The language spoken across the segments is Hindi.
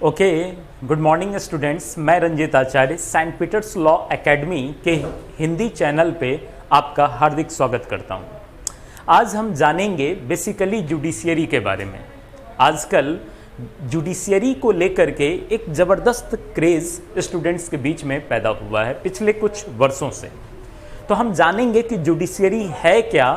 Okay, good morning students. मैं रंजित आचार्य सेंट पीटर्स लॉ एकेडमी के हिंदी चैनल पे आपका हार्दिक स्वागत करता हूँ। आज हम जानेंगे बेसिकली जुडिशियरी के बारे में। आजकल जुडिशियरी को लेकर के एक ज़बरदस्त क्रेज़ स्टूडेंट्स के बीच में पैदा हुआ है पिछले कुछ वर्षों से। तो हम जानेंगे कि जुडिशियरी है क्या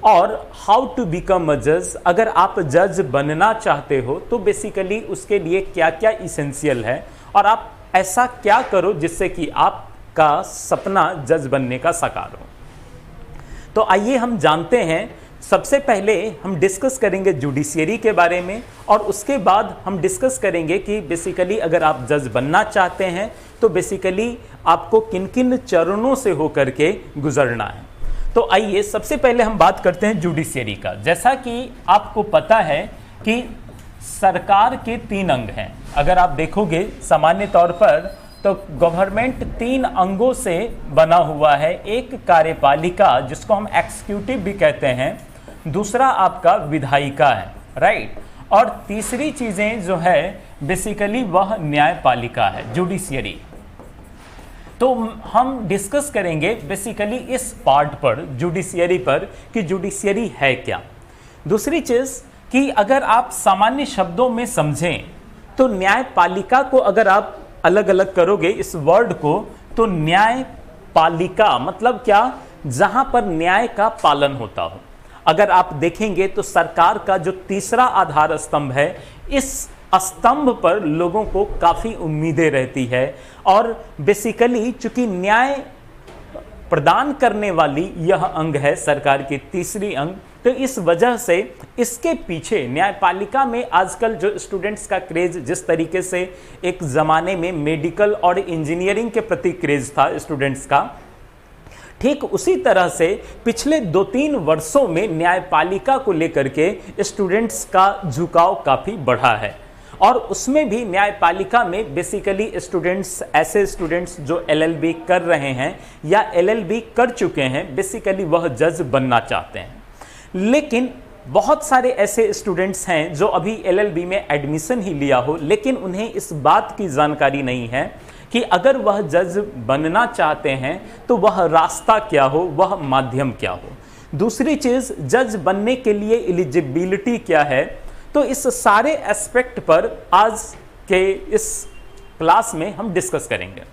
और हाउ टू बिकम अ जज। अगर आप जज बनना चाहते हो तो बेसिकली उसके लिए क्या क्या इसेंशियल है और आप ऐसा क्या करो जिससे कि आपका सपना जज बनने का साकार हो। तो आइए हम जानते हैं। सबसे पहले हम डिस्कस करेंगे जुडिशियरी के बारे में और उसके बाद हम डिस्कस करेंगे कि बेसिकली अगर आप जज बनना चाहते हैं तो बेसिकली आपको किन किन चरणों से होकर के गुजरना है। तो आइए सबसे पहले हम बात करते हैं जुडिशियरी का। जैसा कि आपको पता है कि सरकार के 3 अंग हैं। अगर आप देखोगे सामान्य तौर पर तो गवर्नमेंट 3 अंगों से बना हुआ है। एक कार्यपालिका जिसको हम एग्जीक्यूटिव भी कहते हैं, दूसरा आपका विधायिका है, राइट, और तीसरी चीजें जो है बेसिकली वह न्यायपालिका है, जुडिशियरी। तो हम डिस्कस करेंगे बेसिकली इस पार्ट पर, जुडिशियरी पर, कि जुडिशियरी है क्या। दूसरी चीज कि अगर आप सामान्य शब्दों में समझें तो न्यायपालिका को अगर आप अलग अलग करोगे इस वर्ड को, तो न्यायपालिका मतलब क्या, जहां पर न्याय का पालन होता हो। अगर आप देखेंगे तो सरकार का जो तीसरा आधार स्तंभ है, इस स्तंभ पर लोगों को काफी उम्मीदें रहती है और बेसिकली चूंकि न्याय प्रदान करने वाली यह अंग है सरकार की तीसरी अंग, तो इस वजह से इसके पीछे न्यायपालिका में आजकल जो स्टूडेंट्स का क्रेज, जिस तरीके से एक जमाने में मेडिकल और इंजीनियरिंग के प्रति क्रेज था स्टूडेंट्स का, ठीक उसी तरह से पिछले 2-3 वर्षों में न्यायपालिका को लेकर के स्टूडेंट्स का झुकाव काफी बढ़ा है। और उसमें भी न्यायपालिका में बेसिकली स्टूडेंट्स, ऐसे स्टूडेंट्स जो LLB कर रहे हैं या LLB कर चुके हैं, बेसिकली वह जज बनना चाहते हैं। लेकिन बहुत सारे ऐसे स्टूडेंट्स हैं जो अभी LLB में एडमिशन ही लिया हो, लेकिन उन्हें इस बात की जानकारी नहीं है कि अगर वह जज बनना चाहते हैं तो वह रास्ता क्या हो, वह माध्यम क्या हो। दूसरी चीज़, जज बनने के लिए एलिजिबिलिटी क्या है। तो इस सारे एस्पेक्ट पर आज के इस क्लास में हम डिस्कस करेंगे।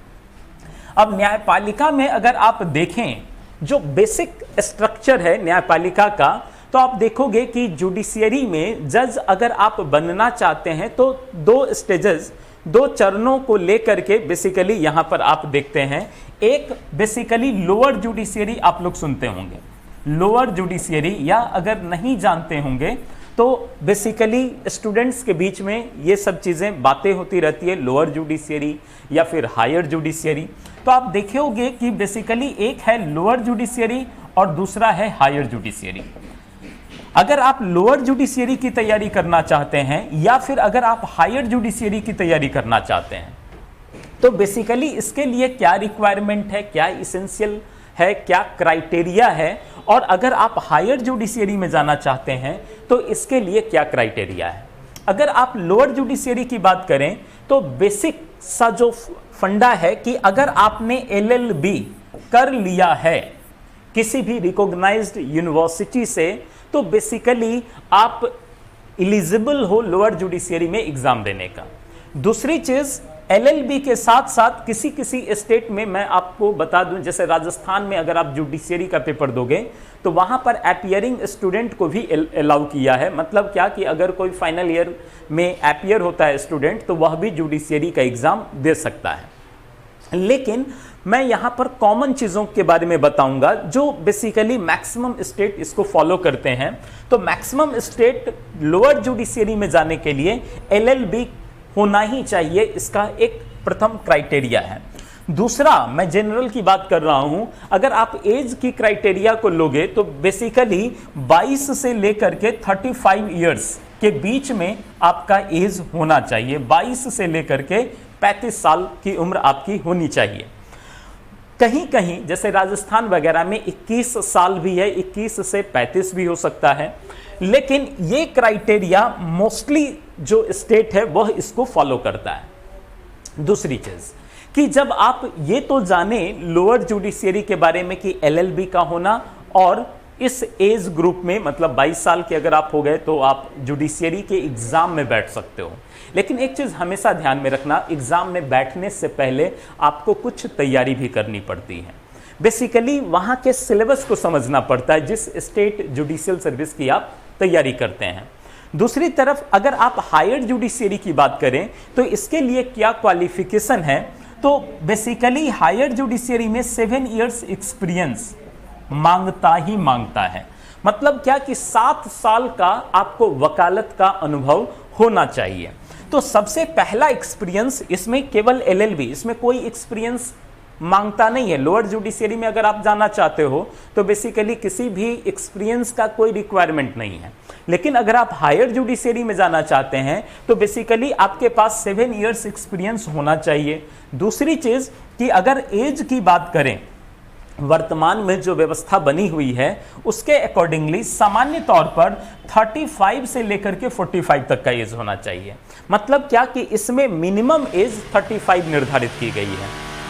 अब न्यायपालिका में अगर आप देखें जो बेसिक स्ट्रक्चर है न्यायपालिका का, तो आप देखोगे कि जुडिशियरी में जज अगर आप बनना चाहते हैं तो 2 स्टेजेस, 2 चरणों को लेकर के बेसिकली यहां पर आप देखते हैं। एक बेसिकली लोअर जुडिशियरी आप लोग सुनते होंगे, लोअर जुडिशियरी, या अगर नहीं जानते होंगे तो बेसिकली स्टूडेंट्स के बीच में ये सब चीज़ें बातें होती रहती है, लोअर जुडिशियरी या फिर हायर जुडिशियरी। तो आप देखोगे कि बेसिकली एक है लोअर जुडिशियरी और दूसरा है हायर जुडिशियरी। अगर आप लोअर जुडिशियरी की तैयारी करना चाहते हैं या फिर अगर आप हायर जुडिशियरी की तैयारी करना चाहते हैं तो बेसिकली इसके लिए क्या रिक्वायरमेंट है, क्या इसेंशियल है, क्या क्राइटेरिया है, और अगर आप हायर जुडिशियरी में जाना चाहते हैं तो इसके लिए क्या क्राइटेरिया है। अगर आप लोअर जुडिशियरी की बात करें तो बेसिक सा जो फंडा है कि अगर आपने LLB कर लिया है किसी भी रिकॉग्नाइज्ड यूनिवर्सिटी से तो बेसिकली आप एलिजिबल हो लोअर जुडिशियरी में एग्जाम देने का। दूसरी चीज, LLB के साथ साथ किसी किसी स्टेट में, मैं आपको बता दूं, जैसे राजस्थान में अगर आप जुडिशियरी का पेपर दोगे तो वहां पर अपीयरिंग स्टूडेंट को भी अलाउ किया है। मतलब क्या कि अगर कोई फाइनल ईयर में अपीयर होता है स्टूडेंट तो वह भी जुडिशियरी का एग्जाम दे सकता है। लेकिन मैं यहां पर कॉमन चीजों के बारे में बताऊंगा जो बेसिकली मैक्सिमम स्टेट इसको फॉलो करते हैं। तो मैक्सिमम स्टेट लोअर जुडिशियरी में जाने के लिए LLB होना ही चाहिए, इसका एक प्रथम क्राइटेरिया है। दूसरा, मैं जनरल की बात कर रहा हूं, अगर आप एज की क्राइटेरिया को लोगे तो बेसिकली 22 से लेकर के 35 इयर्स के बीच में आपका एज होना चाहिए। 22 से लेकर के 35 साल की उम्र आपकी होनी चाहिए। कहीं कहीं जैसे राजस्थान वगैरह में 21 साल भी है, 21 से 35 भी हो सकता है, लेकिन ये क्राइटेरिया मोस्टली जो स्टेट है वह इसको फॉलो करता है। दूसरी चीज कि जब आप ये तो जाने लोअर जुडिशियरी के बारे में कि LLB का होना, और इस एज ग्रुप में मतलब 22 साल के अगर आप हो गए तो आप जुडिशियरी के एग्जाम में बैठ सकते हो। लेकिन एक चीज हमेशा ध्यान में रखना, एग्जाम में बैठने से पहले आपको कुछ तैयारी भी करनी पड़ती है। बेसिकली वहां के सिलेबस को समझना पड़ता है जिस स्टेट जुडिशियल सर्विस की आप तैयारी करते हैं। दूसरी तरफ अगर आप हायर जुडिशियरी की बात करें तो इसके लिए क्या क्वालिफिकेशन है, तो बेसिकली हायर जुडिशियरी में 7 इयर्स एक्सपीरियंस मांगता ही मांगता है। मतलब क्या कि 7 साल का आपको वकालत का अनुभव होना चाहिए। तो सबसे पहला एक्सपीरियंस इसमें केवल LLB, इसमें कोई एक्सपीरियंस मांगता नहीं है। लोअर जुडिशियरी में अगर आप जाना चाहते हो तो बेसिकली किसी भी एक्सपीरियंस का कोई रिक्वायरमेंट नहीं है। लेकिन अगर आप हायर जुडिशियरी में जाना चाहते हैं तो बेसिकली आपके पास 7 इयर्स एक्सपीरियंस होना चाहिए। दूसरी चीज कि अगर एज की बात करें, वर्तमान में जो व्यवस्था बनी हुई है उसके अकॉर्डिंगली सामान्य तौर पर 35 से लेकर के 45 तक का एज होना चाहिए। मतलब क्या कि इसमें मिनिमम एज 35 निर्धारित की गई है,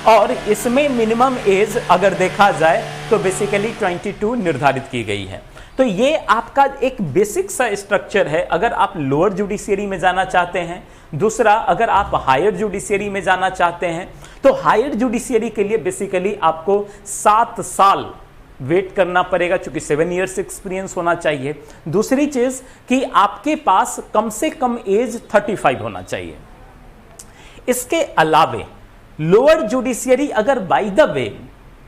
और इसमें मिनिमम एज अगर देखा जाए तो बेसिकली 22 निर्धारित की गई है। तो ये आपका एक बेसिक सा स्ट्रक्चर है अगर आप लोअर जुडिशियरी में जाना चाहते हैं। दूसरा, अगर आप हायर जुडिशियरी में जाना चाहते हैं तो हायर जुडिशियरी के लिए बेसिकली आपको 7 साल वेट करना पड़ेगा, चूंकि 7 इयर्स एक्सपीरियंस होना चाहिए। दूसरी चीज कि आपके पास कम से कम एज 35 होना चाहिए। इसके अलावे लोअर जुडिशियरी अगर बाय द वे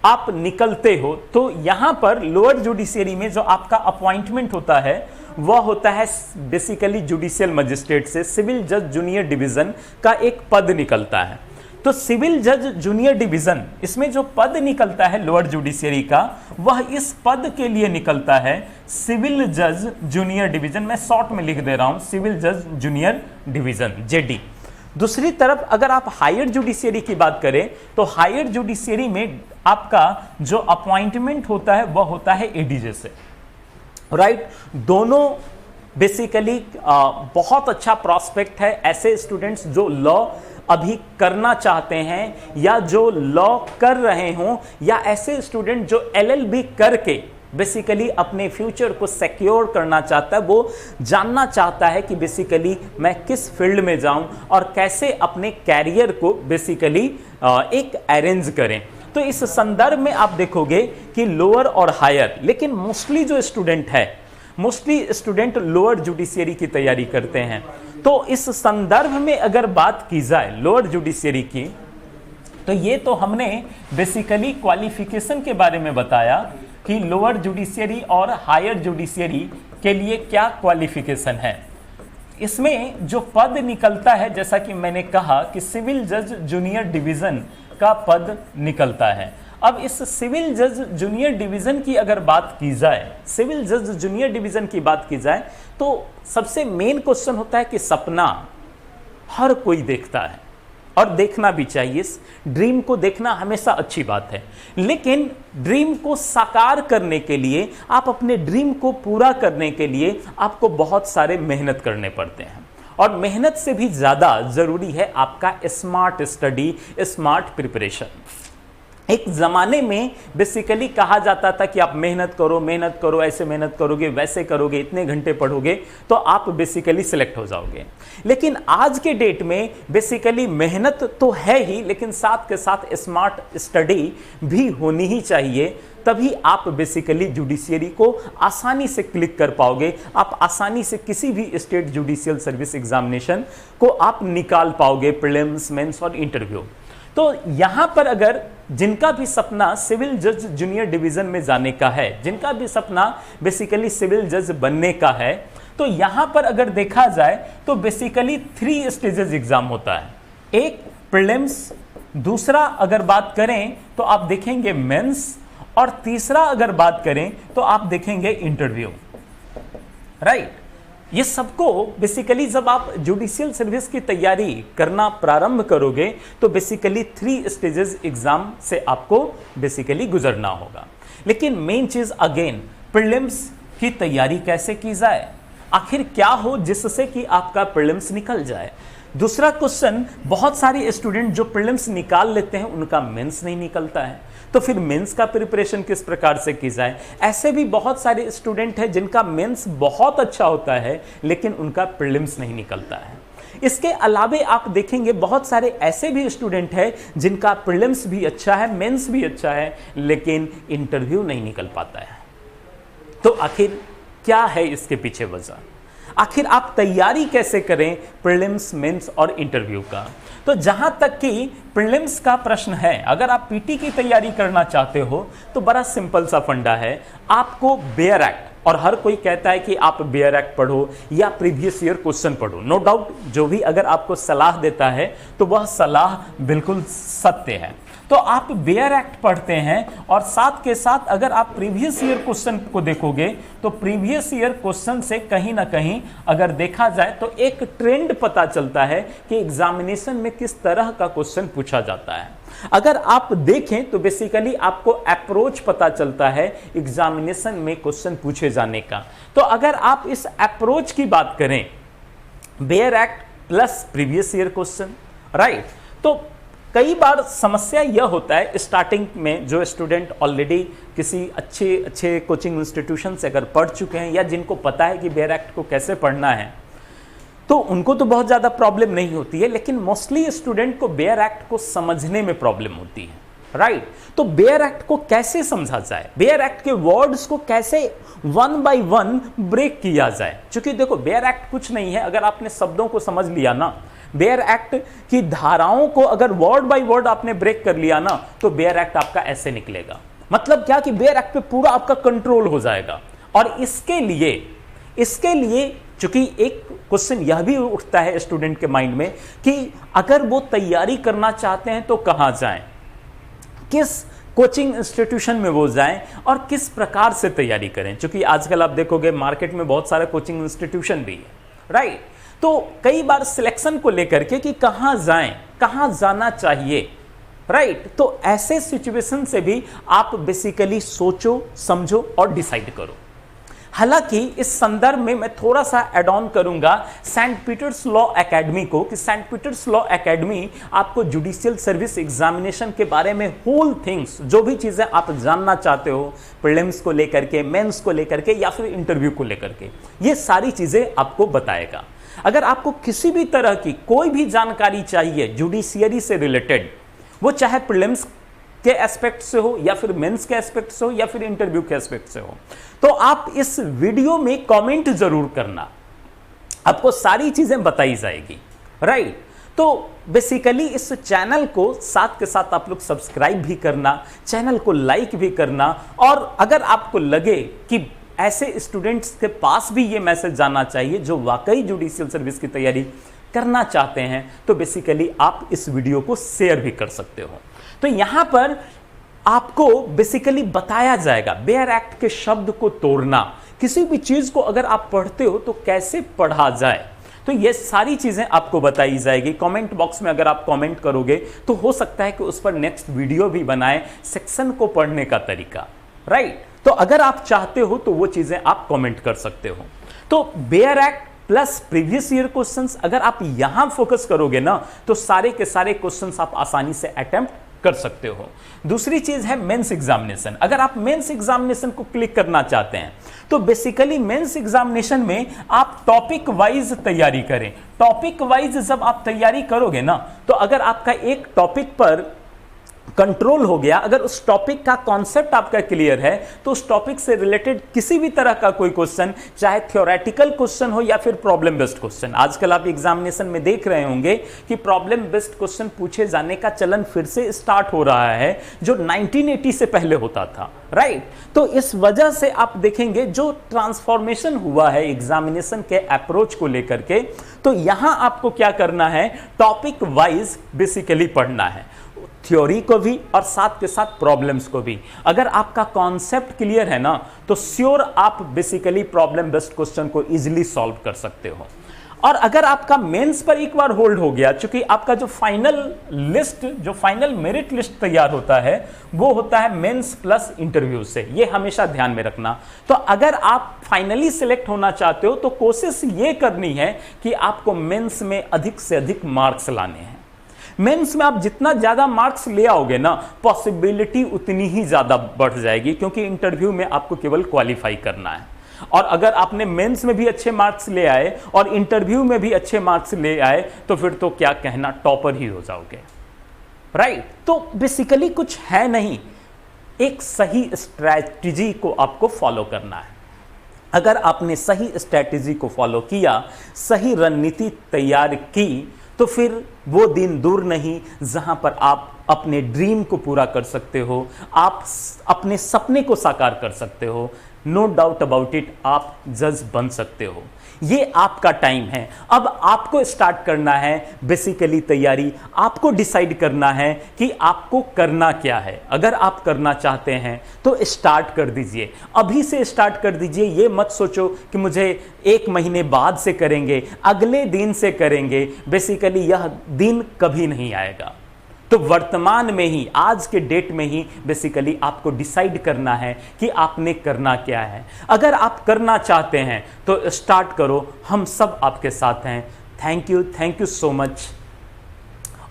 आप निकलते हो तो यहां पर लोअर जुडिशियरी में जो आपका अपॉइंटमेंट होता है वह होता है बेसिकली जुडिशियल मजिस्ट्रेट से सिविल जज जूनियर डिवीजन का एक पद निकलता है। तो सिविल जज जूनियर डिवीजन, इसमें जो पद निकलता है लोअर जुडिशियरी का, वह इस पद के लिए निकलता है सिविल जज जूनियर डिवीजन। मैं शॉर्ट में लिख दे रहा हूं, सिविल जज जूनियर डिवीजन JD। दूसरी तरफ अगर आप हायर जुडिशियरी की बात करें तो हायर जुडिशियरी में आपका जो अपॉइंटमेंट होता है वह होता है ADJ से, राइट। दोनों बेसिकली बहुत अच्छा प्रॉस्पेक्ट है ऐसे स्टूडेंट्स जो लॉ अभी करना चाहते हैं या जो लॉ कर रहे हों, या ऐसे स्टूडेंट जो LLB करके बेसिकली अपने फ्यूचर को सिक्योर करना चाहता है, वो जानना चाहता है कि बेसिकली मैं किस फील्ड में जाऊं और कैसे अपने कैरियर को बेसिकली एक अरेंज करें। तो इस संदर्भ में आप देखोगे कि लोअर और हायर, लेकिन मोस्टली जो स्टूडेंट है, मोस्टली स्टूडेंट लोअर जुडिशियरी की तैयारी करते हैं। तो इस संदर्भ में अगर बात की जाए लोअर जुडिशियरी की, तो ये तो हमने बेसिकली क्वालिफिकेशन के बारे में बताया कि लोअर जुडिशियरी और हायर जुडिशियरी के लिए क्या क्वालिफिकेशन है। इसमें जो पद निकलता है, जैसा कि मैंने कहा कि सिविल जज जूनियर डिवीजन का पद निकलता है। अब इस सिविल जज जूनियर डिवीजन की अगर बात की जाए, सिविल जज जूनियर डिवीजन की बात की जाए, तो सबसे मेन क्वेश्चन होता है कि सपना हर कोई देखता है और देखना भी चाहिए। ड्रीम को देखना हमेशा अच्छी बात है, लेकिन ड्रीम को साकार करने के लिए, आप अपने ड्रीम को पूरा करने के लिए आपको बहुत सारे मेहनत करने पड़ते हैं, और मेहनत से भी ज़्यादा ज़रूरी है आपका स्मार्ट स्टडी, स्मार्ट प्रिपरेशन। एक ज़माने में बेसिकली कहा जाता था कि आप मेहनत करो, ऐसे मेहनत करोगे, वैसे करोगे, इतने घंटे पढ़ोगे तो आप बेसिकली सिलेक्ट हो जाओगे। लेकिन आज के डेट में बेसिकली मेहनत तो है ही, लेकिन साथ के साथ स्मार्ट स्टडी भी होनी ही चाहिए, तभी आप बेसिकली जुडिशियरी को आसानी से क्लिक कर पाओगे। आप आसानी से किसी भी स्टेट जुडिशियल सर्विस एग्जामिनेशन को आप निकाल पाओगे, प्रीलिम्स, मेंस और इंटरव्यू। तो यहां पर अगर जिनका भी सपना सिविल जज जूनियर डिवीजन में जाने का है, जिनका भी सपना बेसिकली सिविल जज बनने का है, तो यहां पर अगर देखा जाए तो बेसिकली 3 स्टेजेस एग्जाम होता है। एक प्रीलिम्स, दूसरा अगर बात करें तो आप देखेंगे मेंस, और तीसरा अगर बात करें तो आप देखेंगे इंटरव्यू, राइट। ये सबको बेसिकली जब आप जुडिशियल सर्विस की तैयारी करना प्रारंभ करोगे तो बेसिकली 3 स्टेजेस एग्जाम से आपको बेसिकली गुजरना होगा। लेकिन मेन चीज अगेन, प्रीलिम्स की तैयारी कैसे की जाए, आखिर क्या हो जिससे कि आपका प्रीलिम्स निकल जाए। दूसरा क्वेश्चन, बहुत सारे स्टूडेंट जो प्रीलिम्स निकाल लेते हैं उनका मेंस नहीं निकलता है, तो फिर मेंस का प्रिपरेशन किस प्रकार से की जाए। ऐसे भी बहुत सारे स्टूडेंट हैं जिनका मेंस बहुत अच्छा होता है लेकिन उनका प्रीलिम्स नहीं निकलता है। इसके अलावे आप देखेंगे बहुत सारे ऐसे भी स्टूडेंट हैं जिनका प्रीलिम्स भी अच्छा है, मेंस भी अच्छा है, लेकिन इंटरव्यू नहीं निकल पाता है। तो आखिर क्या है इसके पीछे वजह, आखिर आप तैयारी कैसे करें प्रीलिम्स, मेंस और इंटरव्यू का। तो जहां तक कि प्रीलिम्स का प्रश्न है, अगर आप पीटी की तैयारी करना चाहते हो तो बड़ा सिंपल सा फंडा है, आपको बेयर एक्ट, और हर कोई कहता है कि आप बेयर एक्ट पढ़ो या प्रीवियस ईयर क्वेश्चन पढ़ो, नो डाउट जो भी अगर आपको सलाह देता है तो वह सलाह बिल्कुल सत्य है। तो आप बेयर एक्ट पढ़ते हैं और साथ के साथ अगर आप प्रीवियस ईयर क्वेश्चन को देखोगे तो प्रीवियस ईयर क्वेश्चन से कहीं ना कहीं अगर देखा जाए तो एक ट्रेंड पता चलता है कि एग्जामिनेशन में किस तरह का क्वेश्चन पूछा जाता है। अगर आप देखें तो बेसिकली आपको अप्रोच पता चलता है एग्जामिनेशन में क्वेश्चन पूछे जाने का। तो अगर आप इस अप्रोच की बात करें, bare act plus previous year question, right, तो कई बार समस्या यह होता है स्टार्टिंग में, जो स्टूडेंट ऑलरेडी किसी अच्छे कोचिंग इंस्टीट्यूशन से अगर पढ़ चुके हैं या जिनको पता है कि बेयर एक्ट को कैसे पढ़ना है, तो उनको तो बहुत ज़्यादा प्रॉब्लम नहीं होती है, लेकिन मोस्टली स्टूडेंट को बेयर एक्ट को समझने में प्रॉब्लम होती है, राइट। तो बेयर एक्ट को कैसे समझा जाए, बेयर एक्ट के वर्ड्स को कैसे 1 बाय 1 ब्रेक किया जाए। क्योंकि देखो बेयर एक्ट कुछ नहीं है, अगर आपने शब्दों को समझ लिया ना, बेयर एक्ट की धाराओं को अगर वर्ड बाय वर्ड आपने ब्रेक कर लिया ना, तो बेयर एक्ट आपका ऐसे निकलेगा। मतलब क्या कि बेयर एक्ट पे पूरा आपका कंट्रोल हो जाएगा। और इसके लिए चूंकि एक क्वेश्चन यह भी उठता है स्टूडेंट के माइंड में कि अगर वो तैयारी करना चाहते हैं तो कहां जाएं, किस कोचिंग इंस्टीट्यूशन में वो जाएं और किस प्रकार से तैयारी करें। क्योंकि आजकल आप देखोगे मार्केट में बहुत सारे कोचिंग इंस्टीट्यूशन भी है, राइट। तो कई बार सिलेक्शन को लेकर के कि कहां जाएं, कहां जाना चाहिए, राइट। तो ऐसे सिचुएशन से भी आप बेसिकली सोचो, समझो और डिसाइड करो। हालांकि इस संदर्भ में मैं थोड़ा सा एड ऑन करूंगा सेंट पीटर्स लॉ एकेडमी को, कि सेंट पीटर्स लॉ एकेडमी आपको जुडिशियल सर्विस एग्जामिनेशन के बारे में होल थिंग्स, जो भी चीजें आप जानना चाहते हो प्रीलिम्स को लेकर के, मेंस को लेकर के या फिर इंटरव्यू को लेकर के, ये सारी चीजें आपको बताएगा। अगर आपको किसी भी तरह की कोई भी जानकारी चाहिए जुडिशियरी से रिलेटेड, वो चाहे प्रीलिम्स के एस्पेक्ट से हो या फिर मेंस के एस्पेक्ट से हो या फिर इंटरव्यू के एस्पेक्ट से हो, तो आप इस वीडियो में कमेंट जरूर करना, आपको सारी चीजें बताई जाएगी, राइट। तो बेसिकली इस चैनल को साथ के साथ आप लोग सब्सक्राइब भी करना, चैनल को लाइक भी करना, और अगर आपको लगे कि ऐसे स्टूडेंट्स के पास भी ये मैसेज जाना चाहिए जो वाकई जुडिशियल सर्विस की तैयारी करना चाहते हैं, तो बेसिकली आप इस वीडियो को शेयर भी कर सकते हो। तो यहां पर आपको बेसिकली बताया जाएगा बेयर एक्ट के शब्द को तोड़ना, किसी भी चीज को अगर आप पढ़ते हो तो कैसे पढ़ा जाए, तो ये सारी चीजें आपको बताई जाएगी। कमेंट बॉक्स में अगर आप कमेंट करोगे तो हो सकता है कि उस पर नेक्स्ट वीडियो भी बनाए, सेक्शन को पढ़ने का तरीका, राइट। तो अगर आप चाहते हो तो वो चीजें आप कमेंट कर सकते हो। तो bare act plus previous year questions अगर आप यहां फोकस करोगे ना, तो सारे के सारे क्वेश्चंस आप आसानी से अटेम्प्ट कर सकते हो। दूसरी चीज है मेंस एग्जामिनेशन। अगर आप मेंस एग्जामिनेशन को क्लिक करना चाहते हैं तो बेसिकली मेंस एग्जामिनेशन में आप टॉपिक वाइज तैयारी करें। टॉपिक वाइज जब आप तैयारी करोगे ना, तो अगर आपका एक टॉपिक पर कंट्रोल हो गया, अगर उस टॉपिक का कॉन्सेप्ट आपका क्लियर है, तो उस टॉपिक से रिलेटेड किसी भी तरह का कोई क्वेश्चन, चाहे थ्योरेटिकल क्वेश्चन हो या फिर प्रॉब्लम बेस्ड क्वेश्चन, आजकल आप एग्जामिनेशन में देख रहे होंगे कि प्रॉब्लम बेस्ड क्वेश्चन पूछे जाने का चलन फिर से स्टार्ट हो रहा है, जो 1980 से पहले होता था, राइट। तो इस वजह से आप देखेंगे जो ट्रांसफॉर्मेशन हुआ है एग्जामिनेशन के अप्रोच को लेकर के, तो यहां आपको क्या करना है, टॉपिक वाइज बेसिकली पढ़ना है। थ्योरी को भी और साथ के साथ प्रॉब्लम्स को भी। अगर आपका कॉन्सेप्ट क्लियर है ना, तो श्योर आप बेसिकली प्रॉब्लम बेस्ड क्वेश्चन को इजीली सॉल्व कर सकते हो। और अगर आपका मेंस पर एक बार होल्ड हो गया, क्योंकि आपका जो फाइनल लिस्ट, जो फाइनल मेरिट लिस्ट तैयार होता है, वो होता है मेंस प्लस इंटरव्यू से, ये हमेशा ध्यान में रखना। तो अगर आप फाइनली सिलेक्ट होना चाहते हो तो कोशिश ये करनी है कि आपको मेंस में अधिक से अधिक मार्क्स लाने हैं। मेंस में आप जितना ज्यादा मार्क्स ले आओगे ना, पॉसिबिलिटी उतनी ही ज्यादा बढ़ जाएगी, क्योंकि इंटरव्यू में आपको केवल क्वालिफाई करना है। और अगर आपने मेंस में भी अच्छे मार्क्स ले आए और इंटरव्यू में भी अच्छे मार्क्स ले आए, तो फिर तो क्या कहना, टॉपर ही हो जाओगे, राइट। तो बेसिकली कुछ है नहीं, एक सही स्ट्रैटेजी को आपको फॉलो करना है। अगर आपने सही स्ट्रैटेजी को फॉलो किया, सही रणनीति तैयार की, तो फिर वो दिन दूर नहीं जहां पर आप अपने ड्रीम को पूरा कर सकते हो, आप अपने सपने को साकार कर सकते हो। नो डाउट अबाउट इट, आप जज बन सकते हो। ये आपका टाइम है। अब आपको स्टार्ट करना है बेसिकली तैयारी, आपको डिसाइड करना है कि आपको करना क्या है। अगर आप करना चाहते हैं तो स्टार्ट कर दीजिए, अभी से स्टार्ट कर दीजिए। ये मत सोचो कि मुझे 1 महीने बाद से करेंगे, अगले दिन से करेंगे, बेसिकली यह दिन कभी नहीं आएगा। तो वर्तमान में ही, आज के डेट में ही बेसिकली आपको डिसाइड करना है कि आपने करना क्या है। अगर आप करना चाहते हैं तो स्टार्ट करो, हम सब आपके साथ हैं। Thank you so much.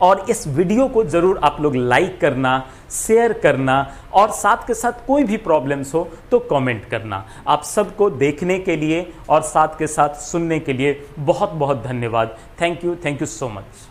और इस वीडियो को जरूर आप लोग लाइक करना, शेयर करना, और साथ के साथ कोई भी प्रॉब्लम्स हो तो कमेंट करना। आप सबको देखने के लिए और साथ के साथ सुनने के लिए बहुत बहुत धन्यवाद। Thank you so much.